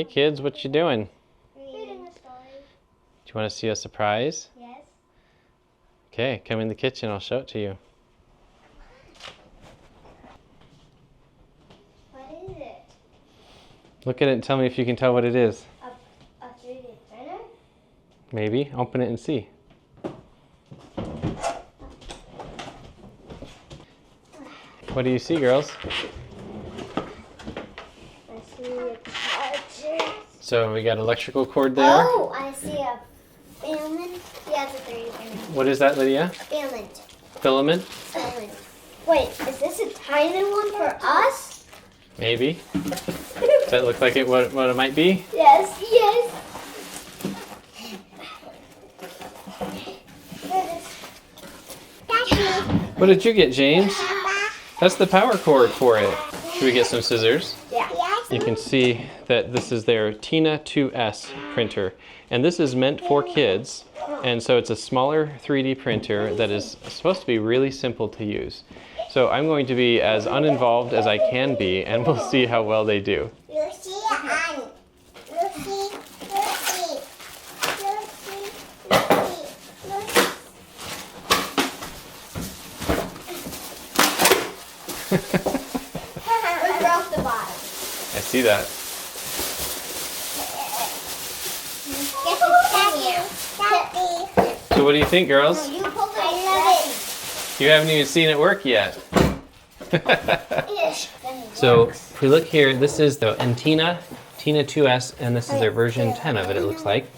Hey kids, what you doing? Reading a story. Do you want to see a surprise? Yes. Okay, come in the kitchen, I'll show it to you. What is it? Look at it and tell me if you can tell what it is. A 3D printer? Maybe. Open it and see. What do you see, girls? I see a charger. So we got electrical cord there. Oh, I see a filament. Yeah, it's a 3D printer. What is that, Lydia? Filament. Filament? Filament. Wait, is this a tiny one for us? Maybe. Does that look like it? What it might be? Yes, yes. What did you get, James? That's the power cord for it. Should we get some scissors? Yeah. You can see that this is their Entina2S printer. And this is meant for kids. And so it's a smaller 3D printer that is supposed to be really simple to use. So I'm going to be as uninvolved as I can be, and we'll see how well they do. Lucy, Annie. Lucy, Lucy. Lucy, Lucy, We broke the bottom. I see that. Get the Daddy. So what do you think, girls? You pulled it. I love You haven't even seen it work yet. it. So if we look here, this is the Entina Tina2S, and this is their version 10 of it, it looks like.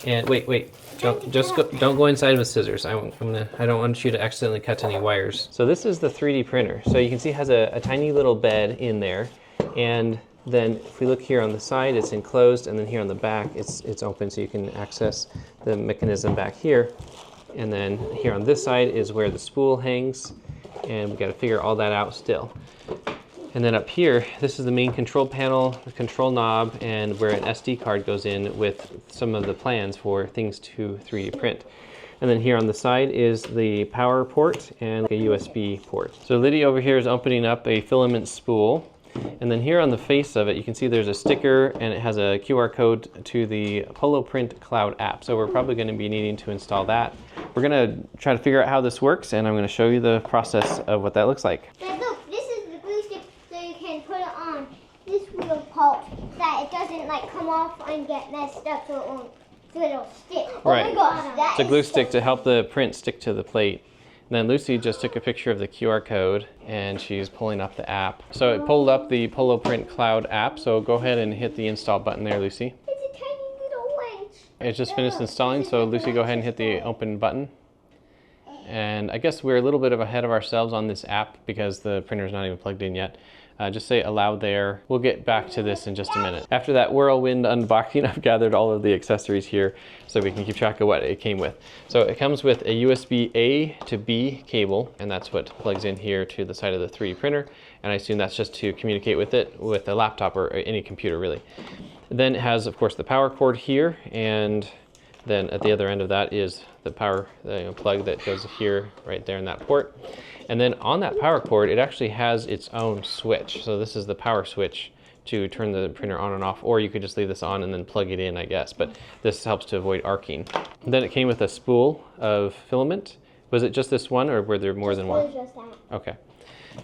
And wait. Don't go inside with scissors. I don't want you to accidentally cut any wires. So this is the 3D printer. So you can see it has a tiny little bed in there, and then if we look here on the side, it's enclosed, and then here on the back, it's open, so you can access the mechanism back here. And then here on this side is where the spool hangs, and we've got to figure all that out still. And then up here, this is the main control panel, the control knob, and where an SD card goes in with some of the plans for things to 3D print. And then here on the side is the power port and a USB port. So Lydia over here is opening up a filament spool. And then here on the face of it, you can see there's a sticker, and it has a QR code to the Poloprint Cloud app. So we're probably going to be needing to install that. We're going to try to figure out how this works, and I'm going to show you the process of what that looks like. But look, this is the glue stick, so you can put it on this wheel part so that it doesn't like come off and get messed up, so it won't, so it'll stick. Right. Oh my gosh, that It's a glue is stick so to help the print stick to the plate. And then Lucy just took a picture of the QR code, and she's pulling up the app. So it pulled up the Poloprint Cloud app, so go ahead and hit the install button there, Lucy. It's a tiny little wrench. It just finished installing, so Lucy, go ahead and hit the open button. And I guess we're a little bit ahead of ourselves on this app because the printer's not even plugged in yet. Just say allow there. We'll get back to this in just a minute. After that whirlwind unboxing, I've gathered all of the accessories here so we can keep track of what it came with. So it comes with a USB A to B cable, and that's what plugs in here to the side of the 3D printer. And I assume that's just to communicate with it with a laptop or any computer really. Then it has, of course, the power cord here, and then at the other end of that is the power plug that goes here, right there in that port. And then on that power cord, it actually has its own switch. So this is the power switch to turn the printer on and off, or you could just leave this on and then plug it in, I guess. But this helps to avoid arcing. And then it came with a spool of filament. Was it just this one, or were there more than one? Just that. Okay.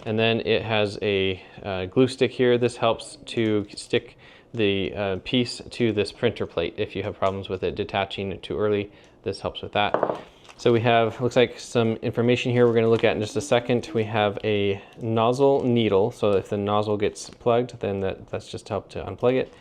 And then it has a glue stick here. This helps to stick the piece to this printer plate if you have problems with it detaching too early. This helps with that. So we have, looks like some information here we're going to look at in just a second. We have a nozzle needle, so if the nozzle gets plugged, then that's just to help to unplug it.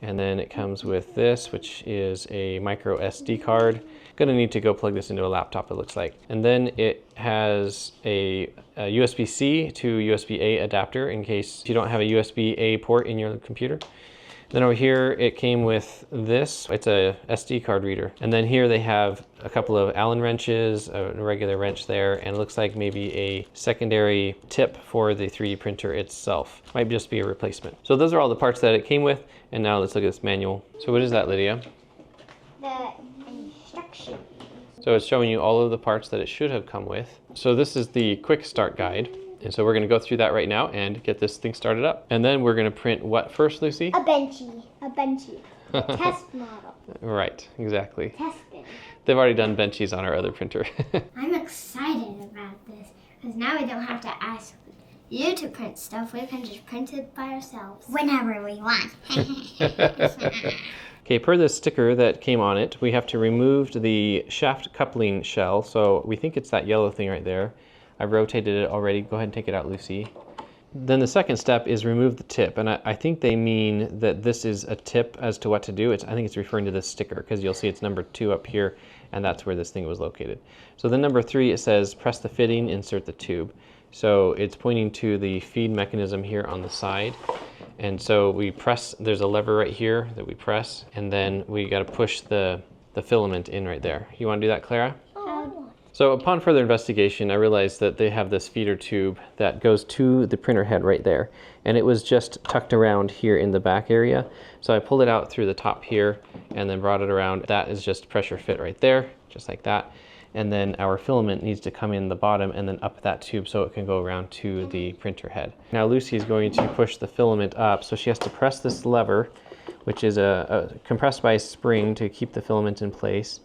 And then it comes with this, which is a micro SD card. Going to need to go plug this into a laptop, it looks like. And then it has a USB-C to USB-A adapter in case you don't have a USB-A port in your computer. Then over here, it came with this. It's a SD card reader. And then here they have a couple of Allen wrenches, a regular wrench there, and it looks like maybe a secondary tip for the 3D printer itself. Might just be a replacement. So those are all the parts that it came with. And now let's look at this manual. So what is that, Lydia? The instruction. So it's showing you all of the parts that it should have come with. So this is the quick start guide. And so we're going to go through that right now and get this thing started up. And then we're going to print what first, Lucy? A Benchie. A Benchie. A test model. Right, exactly. Testing. They've already done Benchies on our other printer. I'm excited about this because now we don't have to ask you to print stuff. We can just print it by ourselves. Whenever we want. Okay, per the sticker that came on it, we have to remove the shaft coupling shell. So we think it's that yellow thing right there. I've rotated it already. Go ahead and take it out, Lucy. Then the second step is remove the tip. And I think they mean that this is a tip as to what to do. I think it's referring to this sticker because you'll see it's number 2 up here, and that's where this thing was located. So then number 3, it says press the fitting, insert the tube. So it's pointing to the feed mechanism here on the side. And so we press, there's a lever right here that we press, and then we got to push the filament in right there. You want to do that, Clara? So upon further investigation, I realized that they have this feeder tube that goes to the printer head right there. And it was just tucked around here in the back area. So I pulled it out through the top here and then brought it around. That is just pressure fit right there, just like that. And then our filament needs to come in the bottom and then up that tube so it can go around to the printer head. Now Lucy is going to push the filament up, so she has to press this lever, which is compressed by a spring to keep the filament in place.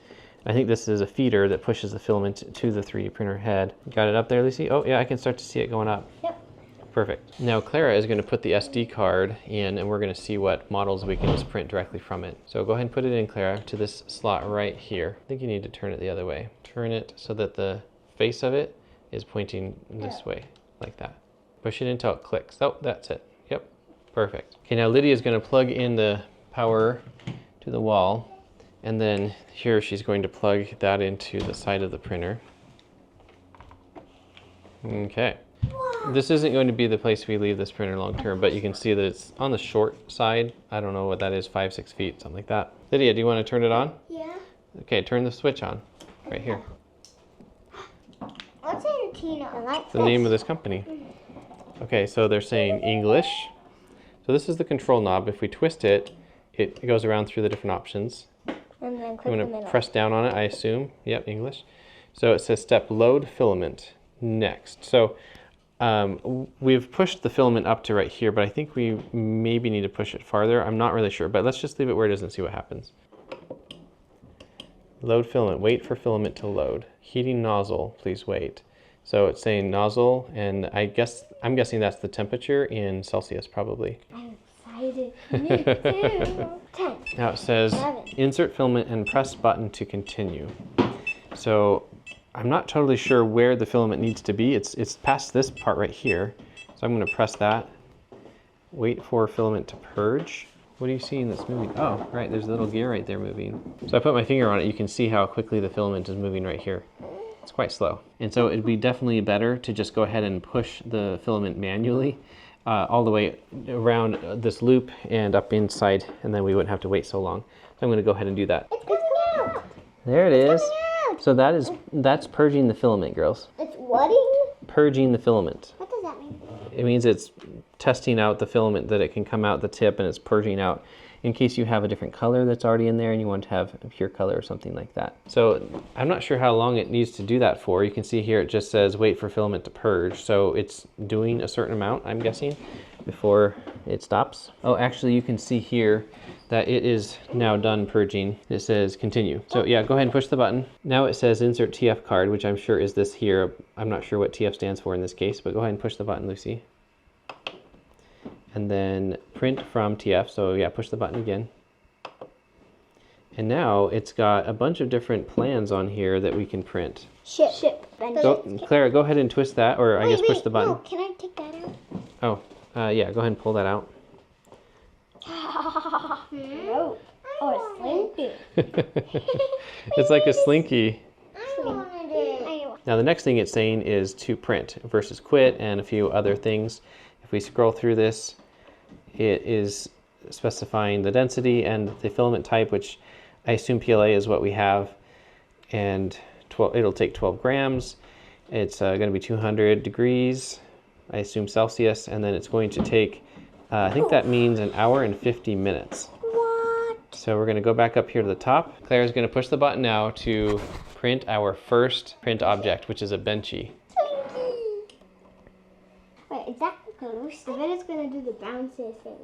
I think this is a feeder that pushes the filament to the 3D printer head. Got it up there, Lucy? Oh yeah, I can start to see it going up. Yep. Perfect. Now Clara is going to put the SD card in, and we're going to see what models we can just print directly from it. So go ahead and put it in, Clara, to this slot right here. I think you need to turn it the other way. Turn it so that the face of it is pointing this way, like that. Push it until it clicks. Oh, that's it. Yep. Perfect. Okay, now Lydia is going to plug in the power to the wall. And then here she's going to plug that into the side of the printer. Okay. Wow. This isn't going to be the place we leave this printer long term, but you can see that it's on the short side. I don't know what that is, 5-6 feet, something like that. Lydia, do you want to turn it on? Yeah. Okay, turn the switch on, right here. What's Entina? I like The name of this company. Okay, so they're saying English. So this is the control knob. If we twist it, it goes around through the different options. And then click I'm the going middle. to press down on it, I assume. Yep, English. So it says step load filament next. So we've pushed the filament up to right here, but I think we maybe need to push it farther. I'm not really sure, but let's just leave it where it is and see what happens. Load filament, wait for filament to load. Heating nozzle, please wait. So it's saying nozzle, and I'm guessing that's the temperature in Celsius probably. I'm excited. Me too. 10. Now it says 11. insert filament and press button to continue. So I'm not totally sure where the filament needs to be. It's past this part right here. So I'm going to press that. Wait for filament to purge. What are you seeing that's moving? Oh, right, there's a little gear right there moving. So I put my finger on it. You can see how quickly the filament is moving right here. It's quite slow. And so it'd be definitely better to just go ahead and push the filament manually all the way around this loop and up inside, and then we wouldn't have to wait so long. So I'm going to go ahead and do that. It's coming out. There it is. Coming out. So that's purging the filament, girls. It's whatting? Purging the filament. What does that mean? It means it's testing out the filament, that it can come out the tip, and it's purging out in case you have a different color that's already in there and you want to have a pure color or something like that. So I'm not sure how long it needs to do that for. You can see here it just says wait for filament to purge. So it's doing a certain amount, I'm guessing, before it stops. Oh, actually you can see here that it is now done purging. It says continue. So yeah, go ahead and push the button. Now it says insert TF card, which I'm sure is this here. I'm not sure what TF stands for in this case, but go ahead and push the button, Lucy. And then print from TF, so yeah, push the button again. And now it's got a bunch of different plans on here that we can print. Ship. Clara, go ahead and twist that, or I guess push the button. No, can I take that out? Oh, yeah, go ahead and pull that out. Oh, a slinky. It's like a slinky. I wanted it. Now the next thing it's saying is to print versus quit and a few other things. If we scroll through this, it is specifying the density and the filament type, which I assume PLA is what we have, and it'll take 12 grams. It's going to be 200 degrees, I assume Celsius, and then it's going to take, I think that means an hour and 50 minutes. What? So we're going to go back up here to the top. Claire's going to push the button now to print our first print object, which is a Benchie. Wait, is that loose? I bet it's gonna do the bouncy thing.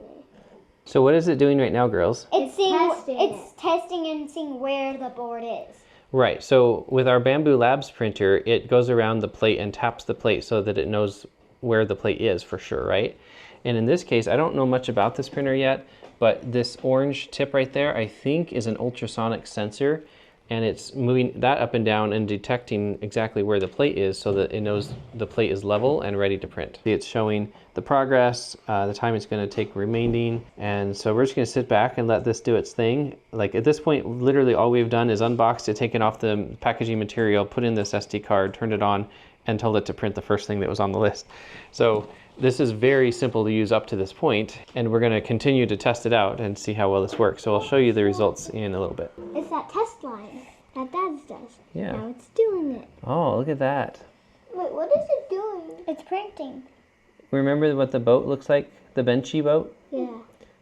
So what is it doing right now, girls? It's testing and seeing where the board is. Right, so with our Bambu Labs printer, it goes around the plate and taps the plate so that it knows where the plate is for sure, right? And in this case, I don't know much about this printer yet, but this orange tip right there, I think is an ultrasonic sensor, and it's moving that up and down and detecting exactly where the plate is so that it knows the plate is level and ready to print. It's showing the progress, the time it's going to take remaining, and so we're just going to sit back and let this do its thing. Like at this point, literally all we've done is unboxed it, taken off the packaging material, put in this SD card, turned it on, and told it to print the first thing that was on the list. So this is very simple to use up to this point, and we're going to continue to test it out and see how well this works. So I'll show you the results in a little bit. It's that test line that Dad's does. Yeah. Now it's doing it. Oh, look at that. Wait, what is it doing? It's printing. Remember what the boat looks like? The Benchie boat? Yeah.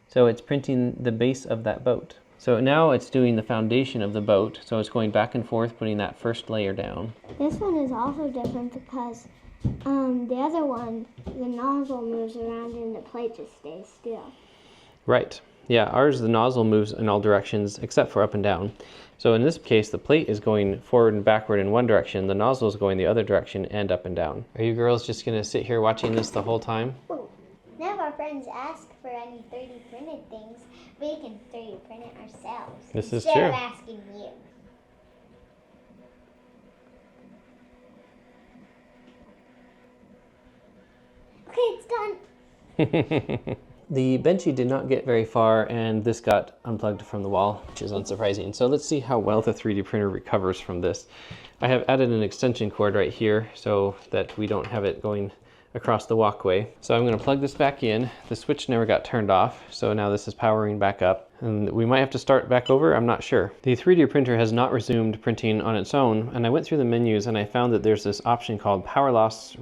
So it's printing the base of that boat. So now it's doing the foundation of the boat. So it's going back and forth, putting that first layer down. This one is also different because the other one, the nozzle moves around and the plate just stays still. Right. Yeah, ours, the nozzle moves in all directions except for up and down. So in this case, the plate is going forward and backward in one direction. The nozzle is going the other direction and up and down. Are you girls just going to sit here watching this the whole time? Now if our friends ask for any 3D printed things, we can 3D print it ourselves. This is instead true. of asking you. Okay, it's done. The Benchie did not get very far, and this got unplugged from the wall, which is unsurprising. So let's see how well the 3D printer recovers from this. I have added an extension cord right here so that we don't have it going across the walkway. So I'm going to plug this back in. The switch never got turned off, so now this is powering back up. And we might have to start back over, I'm not sure. The 3D printer has not resumed printing on its own, and I went through the menus and I found that there's this option called Power Loss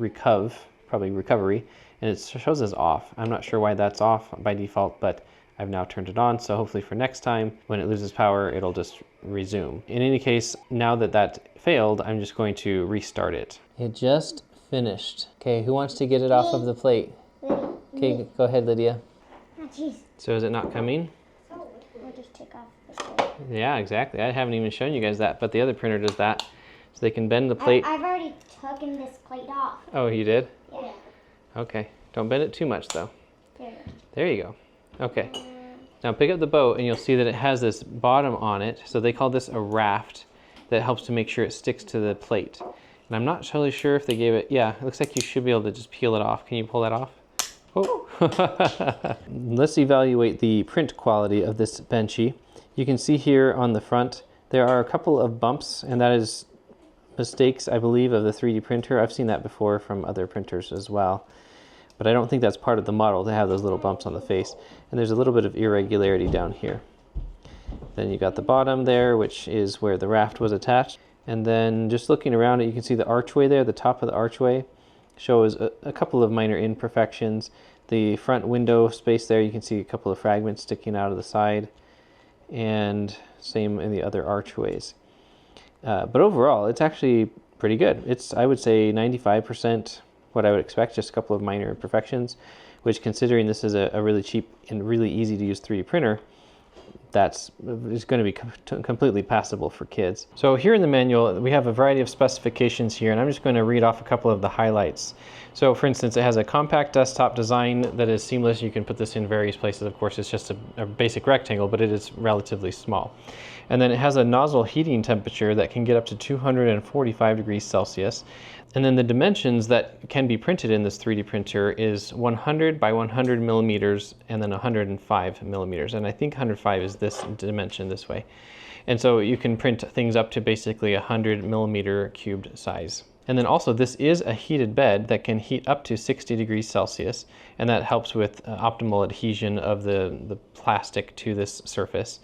probably Recovery, and it shows as off. I'm not sure why that's off by default, but I've now turned it on, so hopefully for next time, when it loses power, it'll just resume. In any case, now that that failed, I'm just going to restart it. It just finished. Okay, who wants to get it off of the plate? Okay, go ahead, Lydia. Oh, jeez. So is it not coming? We'll just take off the plate. Yeah, exactly. I haven't even shown you guys that, but the other printer does that. So they can bend the plate. I've already taken this plate off. Oh, you did? Yeah. Okay. Don't bend it too much, though. There. There you go. Okay. Now pick up the boat, and you'll see that it has this bottom on it. So they call this a raft that helps to make sure it sticks to the plate. And I'm not totally sure if they gave it... Yeah, it looks like you should be able to just peel it off. Can you pull that off? Oh. Let's evaluate the print quality of this Benchie. You can see here on the front, there are a couple of bumps, and that is mistakes, I believe, of the 3D printer. I've seen that before from other printers as well. But I don't think that's part of the model to have those little bumps on the face. And there's a little bit of irregularity down here. Then you got the bottom there, which is where the raft was attached. And then just looking around it, you can see the archway there, the top of the archway shows a couple of minor imperfections. The front window space there, you can see a couple of fragments sticking out of the side. And same in the other archways. But overall, it's actually pretty good. It's, I would say, 95% what I would expect, just a couple of minor imperfections, which, considering this is a really cheap and really easy to use 3D printer, is going to be completely passable for kids. So here in the manual, we have a variety of specifications here, and I'm just going to read off a couple of the highlights. So for instance, it has a compact desktop design that is seamless. You can put this in various places. Of course, it's just a basic rectangle, but it is relatively small. And then it has a nozzle heating temperature that can get up to 245 degrees Celsius. And then the dimensions that can be printed in this 3D printer is 100 by 100 millimeters and then 105 millimeters. And I think 105 is this dimension this way. And so you can print things up to basically 100 millimeter cubed size. And then also this is a heated bed that can heat up to 60 degrees Celsius, and that helps with optimal adhesion of the plastic to this surface.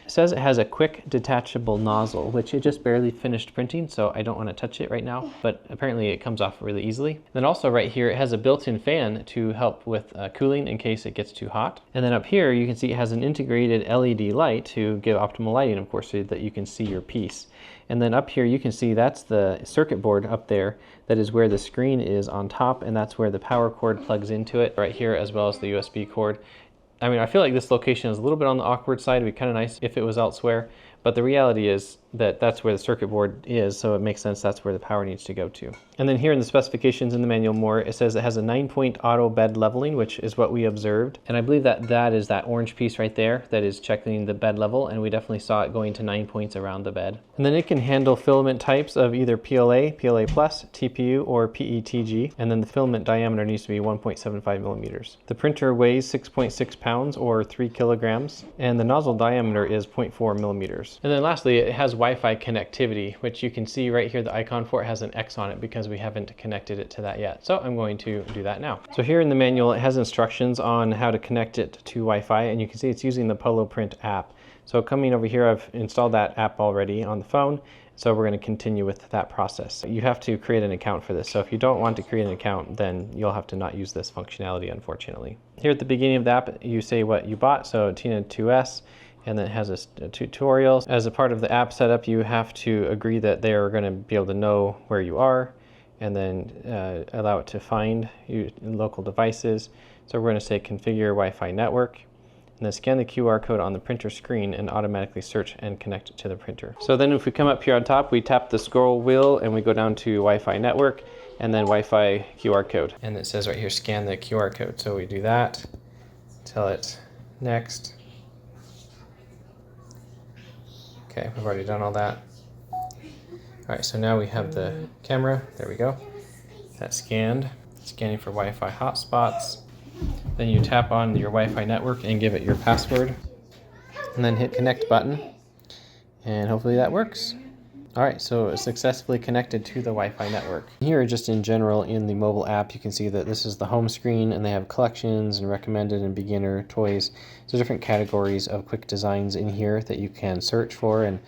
It says it has a quick detachable nozzle, which it just barely finished printing, so I don't want to touch it right now, but apparently it comes off really easily. Then also right here, it has a built-in fan to help with cooling in case it gets too hot. And then up here, you can see it has an integrated LED light to give optimal lighting, of course, so that you can see your piece. And then up here, you can see that's the circuit board up there. That is where the screen is on top, and that's where the power cord plugs into it right here, as well as the USB cord. I mean, I feel like this location is a little bit on the awkward side. It'd be kind of nice if it was elsewhere, but the reality is that that's where the circuit board is, so it makes sense that's where the power needs to go to. And then here in the specifications in the manual more, it says it has a 9-point auto bed leveling, which is what we observed. And I believe that that is that orange piece right there that is checking the bed level, and we definitely saw it going to 9 points around the bed. And then it can handle filament types of either PLA, PLA+, TPU, or PETG, and then the filament diameter needs to be 1.75 millimeters. The printer weighs 6.6 pounds or 3 kilograms, and the nozzle diameter is 0.4 millimeters. And then lastly, it has Wi-Fi connectivity, which you can see right here, the icon for it has an X on it because we haven't connected it to that yet. So I'm going to do that now. So here in the manual, it has instructions on how to connect it to Wi-Fi, and you can see it's using the Poloprint app. So coming over here, I've installed that app already on the phone. So we're going to continue with that process. You have to create an account for this. So if you don't want to create an account, then you'll have to not use this functionality, unfortunately. Here at the beginning of the app, you say what you bought. So Entina2S, and then it has a tutorial. As a part of the app setup, you have to agree that they are going to be able to know where you are, and then allow it to find you local devices. So we're going to say configure Wi-Fi network, and then scan the QR code on the printer screen and automatically search and connect it to the printer. So then if we come up here on top, we tap the scroll wheel and we go down to Wi-Fi network and then Wi-Fi QR code. And it says right here, scan the QR code. So we do that, tell it next. Okay, we've already done all that. All right, so now we have the camera, there we go. That's scanned, scanning for Wi-Fi hotspots. Then you tap on your Wi-Fi network and give it your password, and then hit connect button, and hopefully that works. All right, so it's successfully connected to the Wi-Fi network. Here, just in general, in the mobile app, you can see that this is the home screen, and they have collections and recommended and beginner toys. So different categories of quick designs in here that you can search for and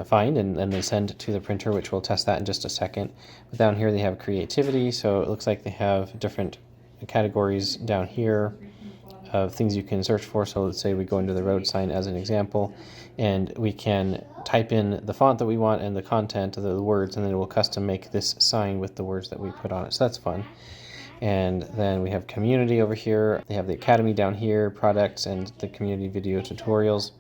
find and then send to the printer, which we'll test that in just a second. But down here they have creativity, so it looks like they have different categories down here of things you can search for. So let's say we go into the road sign as an example, and we can type in the font that we want and the content of the words, and then it will custom make this sign with the words that we put on it. So that's fun. And then we have community over here. They have the academy down here, products, and the community video tutorials.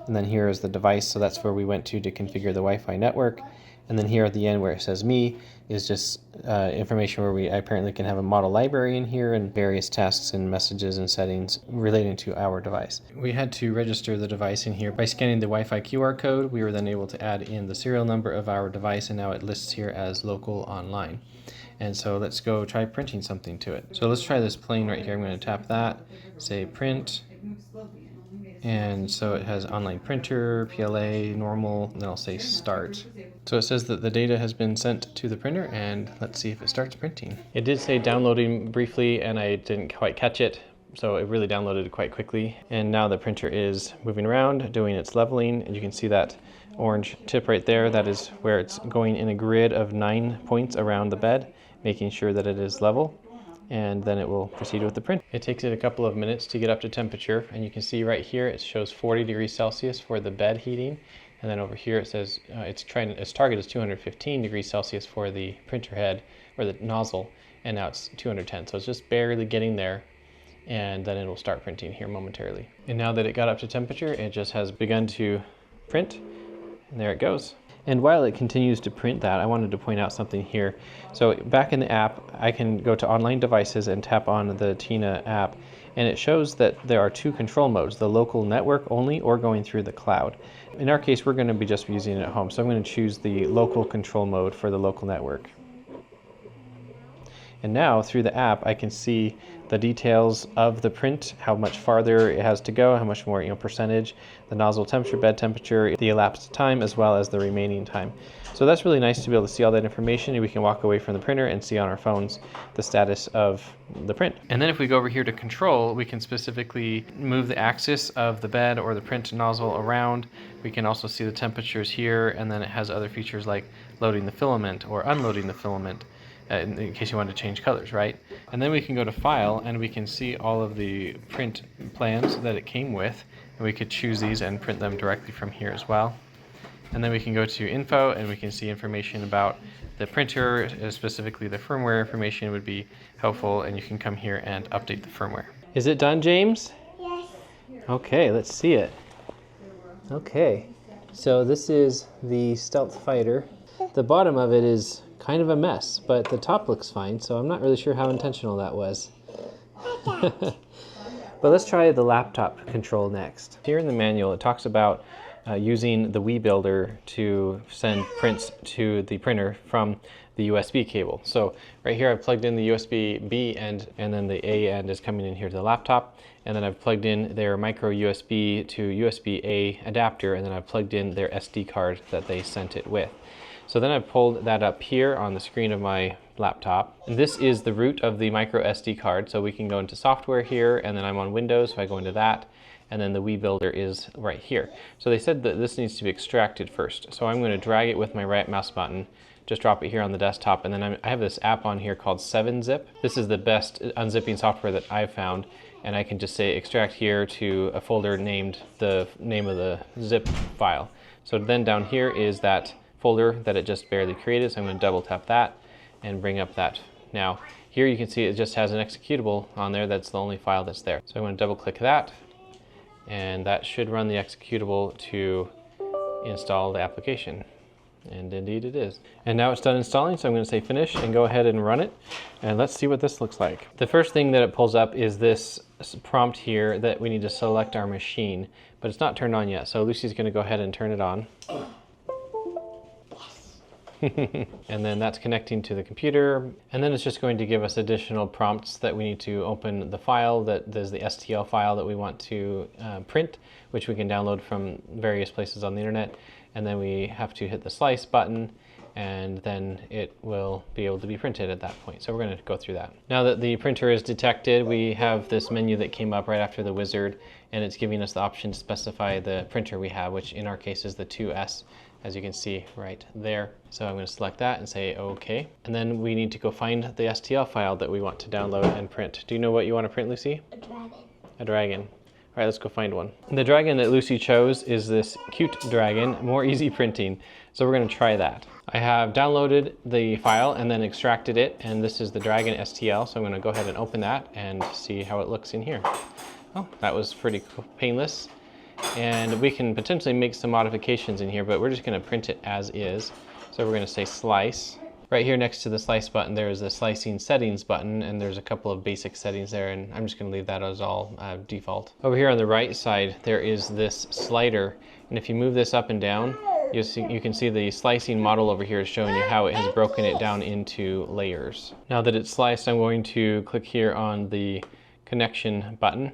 And then here is the device, so that's where we went to configure the Wi-Fi network. And then here at the end where it says me is just information where we apparently can have a model library in here and various tasks and messages and settings relating to our device. We had to register the device in here by scanning the Wi-Fi QR code. We were then able to add in the serial number of our device, and now it lists here as local online. And so let's go try printing something to it. So let's try this plane right here. I'm going to tap that, say print. And so it has online printer, PLA, normal, and then I'll say start. So it says that the data has been sent to the printer, and let's see if it starts printing. It did say downloading briefly, and I didn't quite catch it, so it really downloaded quite quickly. And now the printer is moving around, doing its leveling, and you can see that orange tip right there. That is where it's going in a grid of 9 points around the bed, making sure that it is level. And then it will proceed with the print. It takes it a couple of minutes to get up to temperature, and you can see right here it shows 40 degrees Celsius for the bed heating, and then over here it says its target is 215 degrees Celsius for the printer head or the nozzle, and now it's 210, so it's just barely getting there, and then it will start printing here momentarily. And now that it got up to temperature, it just has begun to print, and there it goes. And while it continues to print that, I wanted to point out something here. So back in the app, I can go to online devices and tap on the Tina app, and it shows that there are 2 control modes, the local network only or going through the cloud. In our case, we're going to be just using it at home, so I'm going to choose the local control mode for the local network. And now through the app, I can see the details of the print, how much farther it has to go, how much more percentage, the nozzle temperature, bed temperature, the elapsed time, as well as the remaining time. So that's really nice to be able to see all that information, and we can walk away from the printer and see on our phones the status of the print. And then if we go over here to control, we can specifically move the axis of the bed or the print nozzle around. We can also see the temperatures here, and then it has other features like loading the filament or unloading the filament. In case you want to change colors, right? And then we can go to File, and we can see all of the print plans that it came with, and we could choose these and print them directly from here as well. And then we can go to Info, and we can see information about the printer, specifically the firmware information would be helpful, and you can come here and update the firmware. Is it done, James? Yes. Okay, let's see it. Okay, so this is the Stealth Fighter. The bottom of it is kind of a mess, but the top looks fine, so I'm not really sure how intentional that was. But let's try the laptop control next. Here in the manual, it talks about using the Wii Builder to send prints to the printer from the USB cable. So right here I've plugged in the USB-B end, and then the A end is coming in here to the laptop. And then I've plugged in their micro USB to USB-A adapter, and then I've plugged in their SD card that they sent it with. So then I've pulled that up here on the screen of my laptop. And this is the root of the micro SD card. So we can go into software here, and then I'm on Windows, so I go into that. And then the Wii Builder is right here. So they said that this needs to be extracted first. So I'm going to drag it with my right mouse button, just drop it here on the desktop, and then I have this app on here called 7-Zip. This is the best unzipping software that I've found, and I can just say extract here to a folder named the name of the zip file. So then down here is that folder that it just barely created, so I'm going to double tap that and bring up that. Now here you can see it just has an executable on there. That's the only file that's there. So I'm going to double click that, and that should run the executable to install the application. And indeed it is. And now it's done installing, so I'm going to say finish and go ahead and run it. And let's see what this looks like. The first thing that it pulls up is this prompt here that we need to select our machine, but it's not turned on yet. So Lucy's going to go ahead and turn it on. And then that's connecting to the computer. And then it's just going to give us additional prompts that we need to open the file. There's the STL file that we want to print, which we can download from various places on the internet. And then we have to hit the slice button, and then it will be able to be printed at that point. So we're going to go through that. Now that the printer is detected, we have this menu that came up right after the wizard, and it's giving us the option to specify the printer we have, which in our case is the 2S, as you can see right there. So I'm going to select that and say OK. And then we need to go find the STL file that we want to download and print. Do you know what you want to print, Lucy? A dragon. A dragon. All right, let's go find one. The dragon that Lucy chose is this cute dragon, more easy printing. So we're going to try that. I have downloaded the file and then extracted it, and this is the dragon STL. So I'm going to go ahead and open that and see how it looks in here. Oh, that was pretty painless. And we can potentially make some modifications in here, but we're just going to print it as is. So we're going to say slice. Right here next to the slice button, there is the slicing settings button, and there's a couple of basic settings there, and I'm just going to leave that as all default. Over here on the right side, there is this slider, and if you move this up and down, you can see the slicing model over here is showing you how it has broken it down into layers. Now that it's sliced, I'm going to click here on the connection button,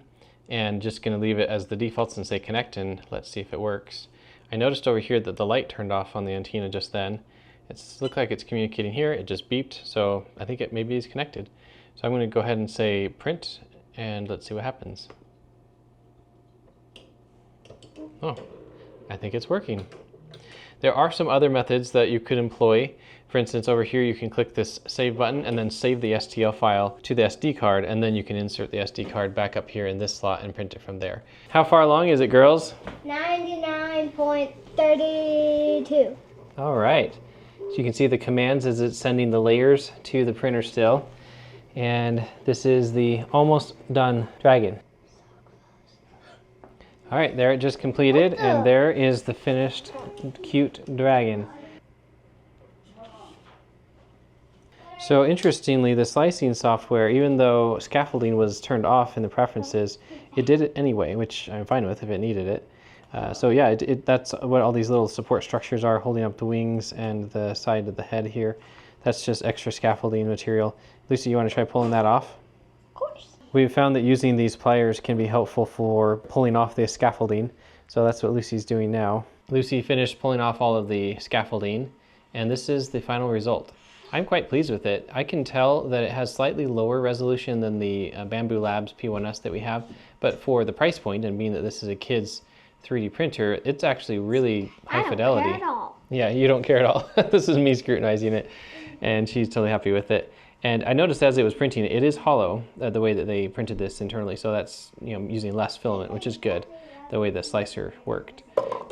and just going to leave it as the defaults and say connect, and let's see if it works. I noticed over here that the light turned off on the antenna just then. It looks like it's communicating here. It just beeped, so I think it maybe is connected. So I'm going to go ahead and say print, and let's see what happens. Oh, I think it's working. There are some other methods that you could employ. For instance, over here you can click this save button and then save the STL file to the SD card, and then you can insert the SD card back up here in this slot and print it from there. How far along is it, girls? 99.32. All right. So you can see the commands as it's sending the layers to the printer still. And this is the almost done dragon. All right, there it just completed, and there is the finished cute dragon. So interestingly, the slicing software, even though scaffolding was turned off in the preferences, it did it anyway, which I'm fine with if it needed it. So yeah, that's what all these little support structures are, holding up the wings and the side of the head here. That's just extra scaffolding material. Lucy, you want to try pulling that off? Of course. We've found that using these pliers can be helpful for pulling off the scaffolding. So that's what Lucy's doing now. Lucy finished pulling off all of the scaffolding, and this is the final result. I'm quite pleased with it. I can tell that it has slightly lower resolution than the Bambu Labs P1S that we have, but for the price point, and being that this is a kid's 3D printer, it's actually really high fidelity. I don't care at all. Yeah, you don't care at all. This is me scrutinizing it, and she's totally happy with it. And I noticed as it was printing, it is hollow, the way that they printed this internally, so that's using less filament, which is good, the way the slicer worked.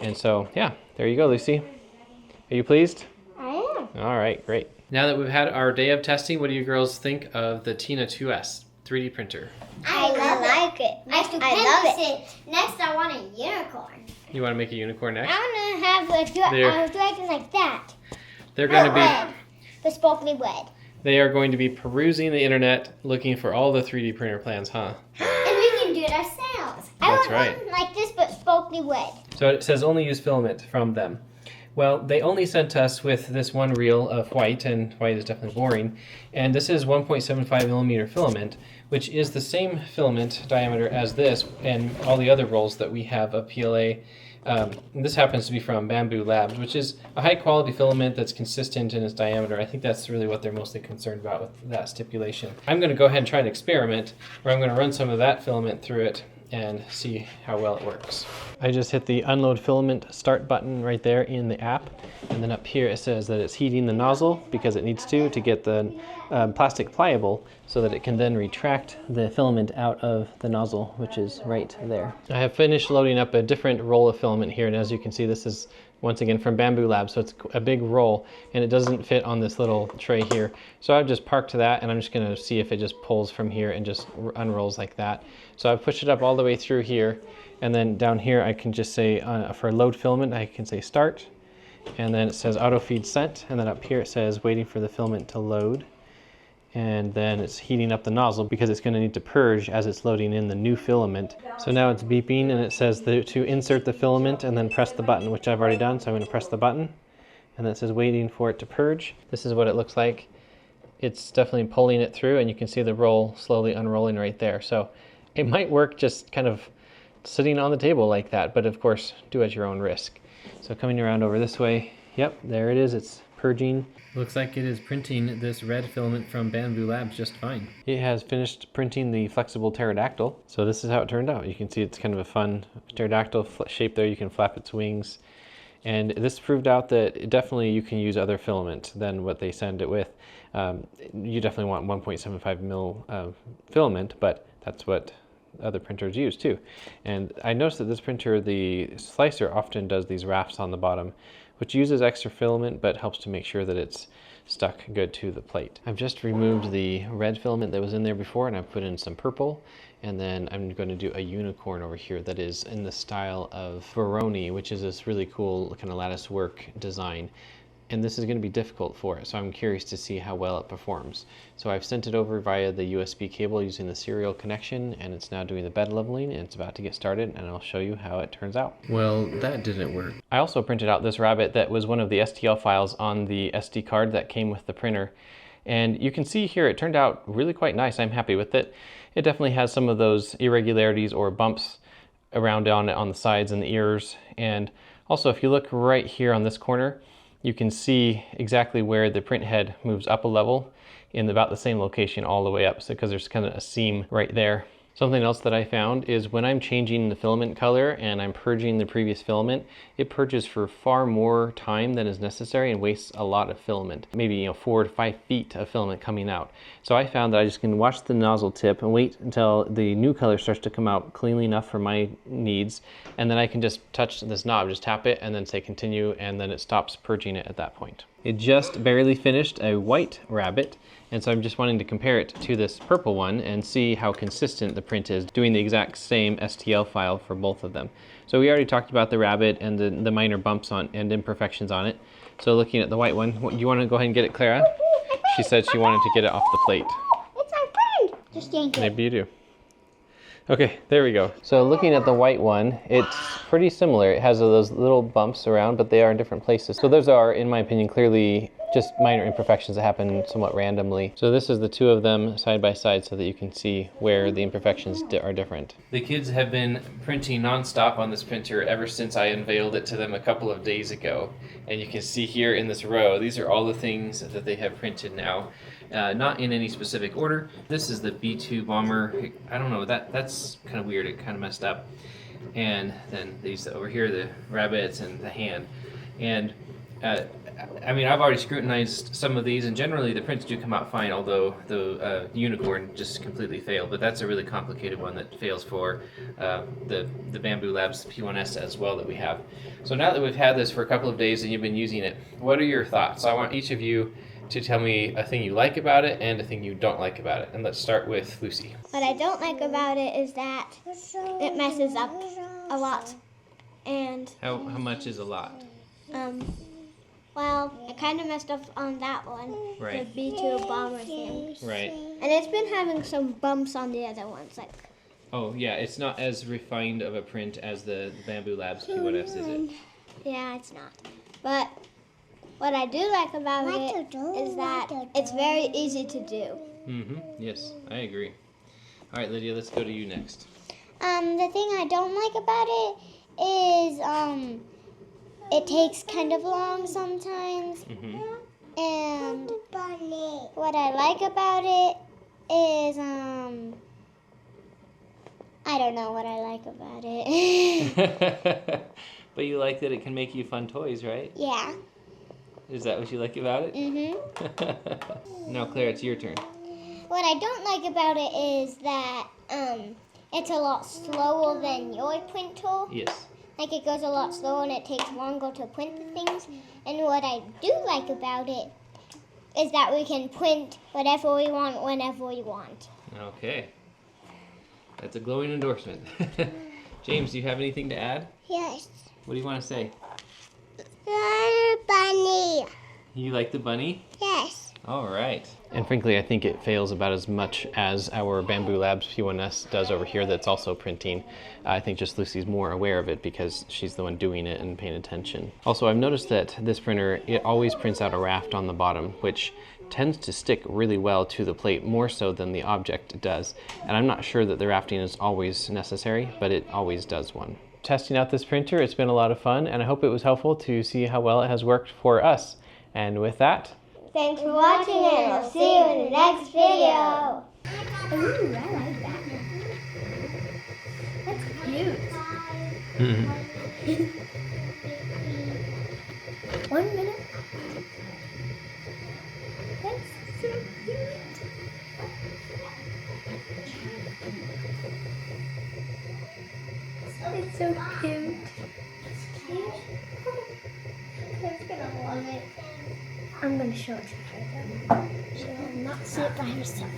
And so, yeah, there you go, Lucy. Are you pleased? I am. All right, great. Now that we've had our day of testing, what do you girls think of the Tina2S 3D printer? I love like it. I love it. Next, I want a unicorn. You want to make a unicorn next? I want to have a dragon like that. They're going to be. Red. The sparkly red. They are going to be perusing the internet looking for all the 3D printer plans, huh? And we can do it ourselves. I That's want right. one like this, but sparkly red. So it says only use filament from them. Well, they only sent us with this one reel of white, and white is definitely boring. And this is 1.75 millimeter filament, which is the same filament diameter as this and all the other rolls that we have of PLA. This happens to be from Bambu Labs, which is a high quality filament that's consistent in its diameter. I think that's really what they're mostly concerned about with that stipulation. I'm going to go ahead and try an experiment where I'm going to run some of that filament through it and see how well it works. I just hit the unload filament start button right there in the app, and then up here it says that it's heating the nozzle because it needs to get the plastic pliable so that it can then retract the filament out of the nozzle, which is right there. I have finished loading up a different roll of filament here, and as you can see, this is once again from Bambu Labs, so it's a big roll and it doesn't fit on this little tray here. So I've just parked that, and I'm just going to see if it just pulls from here and just unrolls like that. So I've pushed it up all the way through here, and then down here I can just say for load filament I can say start, and then it says auto feed sent, and then up here it says waiting for the filament to load, and then it's heating up the nozzle because it's going to need to purge as it's loading in the new filament. So now it's beeping and it says to insert the filament and then press the button, which I've already done, so I'm going to press the button, and then it says waiting for it to purge. This is what it looks like. It's definitely pulling it through, and you can see the roll slowly unrolling right there. So it might work just kind of sitting on the table like that, but of course do at your own risk. So coming around over this way, yep, there it is, it's purging. Looks like it is printing this red filament from Bambu Labs just fine. It has finished printing the flexible pterodactyl. So this is how it turned out. You can see it's kind of a fun pterodactyl shape there. You can flap its wings. And this proved out that definitely you can use other filament than what they send it with. You definitely want 1.75 mil filament, but that's what other printers use too. And I noticed that this printer, the slicer, often does these rafts on the bottom, which uses extra filament but helps to make sure that it's stuck good to the plate. I've just removed the red filament that was in there before, and I've put in some purple, and then I'm going to do a unicorn over here that is in the style of Veroni, which is this really cool kind of lattice work design. And this is going to be difficult for it, so I'm curious to see how well it performs. So I've sent it over via the USB cable using the serial connection, and it's now doing the bed leveling, and it's about to get started, and I'll show you how it turns out. Well, that didn't work. I also printed out this rabbit that was one of the STL files on the SD card that came with the printer. And you can see here it turned out really quite nice. I'm happy with it. It definitely has some of those irregularities or bumps around on it on the sides and the ears. And also, if you look right here on this corner, you can see exactly where the print head moves up a level in about the same location all the way up, so because there's kind of a seam right there. Something else that I found is when I'm changing the filament color and I'm purging the previous filament, it purges for far more time than is necessary and wastes a lot of filament. Maybe 4 to 5 feet of filament coming out. So I found that I just can watch the nozzle tip and wait until the new color starts to come out cleanly enough for my needs, and then I can just touch this knob, just tap it and then say continue, and then it stops purging it at that point. It just barely finished a white rabbit, and so I'm just wanting to compare it to this purple one and see how consistent the print is, doing the exact same STL file for both of them. So we already talked about the rabbit and the minor bumps on and imperfections on it. So looking at the white one, you want to go ahead and get it, Clara? She said she wanted to get it off the plate. It's my friend. Just yank it. Maybe you do. Okay, there we go. So looking at the white one, it's pretty similar. It has those little bumps around, but they are in different places. So those are, in my opinion, clearly just minor imperfections that happen somewhat randomly. So this is the two of them side by side so that you can see where the imperfections are different. The kids have been printing nonstop on this printer ever since I unveiled it to them a couple of days ago. And you can see here in this row, these are all the things that they have printed now. Not in any specific order. This is the B-2 bomber. I don't know, that's kind of weird, it kind of messed up. And then these over here, the rabbits and the hand. And I mean, I've already scrutinized some of these, and generally the prints do come out fine, although the unicorn just completely failed. But that's a really complicated one that fails for the Bambu Labs P1S as well that we have. So now that we've had this for a couple of days and you've been using it, what are your thoughts? I want each of you to tell me a thing you like about it and a thing you don't like about it. And let's start with Lucy. What I don't like about it is that it messes up a lot. And How much is a lot? well, it kind of messed up on that one. Right. The B2 bomber thing. Right. And it's been having some bumps on the other ones, like. Oh yeah, it's not as refined of a print as the Bambu Labs P1S, is it? Yeah, it's not. But what I do like about it is that it's very easy to do. Mm-hmm. Yes, I agree. All right, Lydia, let's go to you next. The thing I don't like about it is it takes kind of long sometimes. Mm-hmm. And what I like about it is I don't know what I like about it. But you like that it can make you fun toys, right? Yeah. Is that what you like about it? Mhm. Now, Claire, it's your turn. What I don't like about it is that it's a lot slower than your print tool. Yes. Like it goes a lot slower and it takes longer to print the things. And what I do like about it is that we can print whatever we want whenever we want. Okay. That's a glowing endorsement. James, do you have anything to add? Yes. What do you want to say? Bunny. You like the bunny? Yes. All right. And frankly, I think it fails about as much as our Bambu Labs P1S does over here that's also printing. I think just Lucy's more aware of it because she's the one doing it and paying attention. Also, I've noticed that this printer, it always prints out a raft on the bottom, which tends to stick really well to the plate, more so than the object does. And I'm not sure that the rafting is always necessary, but it always does one. Testing out this printer, it's been a lot of fun, and I hope it was helpful to see how well it has worked for us. And with that, Thanks for watching and I'll see you in the next video. Ooh, I like that. That's cute. 1 minute. That's so cute. It's so cute. Claire's gonna love it. I'm gonna show it to her though. She will not see it by herself.